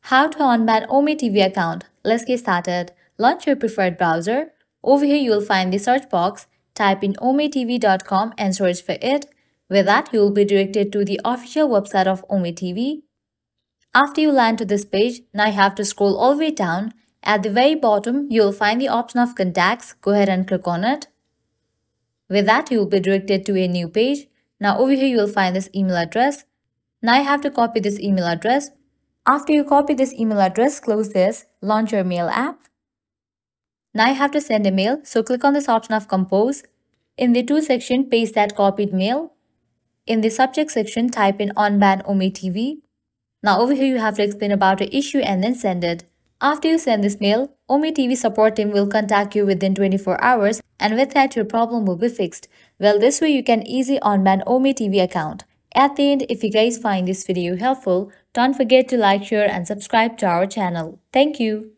How to unban Ome TV account. Let's get started. Launch your preferred browser. Over here you will find the search box. Type in ometv.com and search for it. With that you will be directed to the official website of Ome TV. After you land to this page, now you have to scroll all the way down. At the very bottom you will find the option of contacts. Go ahead and click on it. With that you will be directed to a new page. Now over here you will find this email address. Now you have to copy this email address. After you copy this email address, close this, launch your mail app. Now you have to send a mail, so click on this option of compose. In the to section, paste that copied mail. In the subject section, type in Unban Ome TV. Now over here you have to explain about the issue and then send it. After you send this mail, Ome TV support team will contact you within 24 hours and with that your problem will be fixed. Well, this way you can easily unban Ome TV account. At the end, if you guys find this video helpful, don't forget to like, share and subscribe to our channel. Thank you.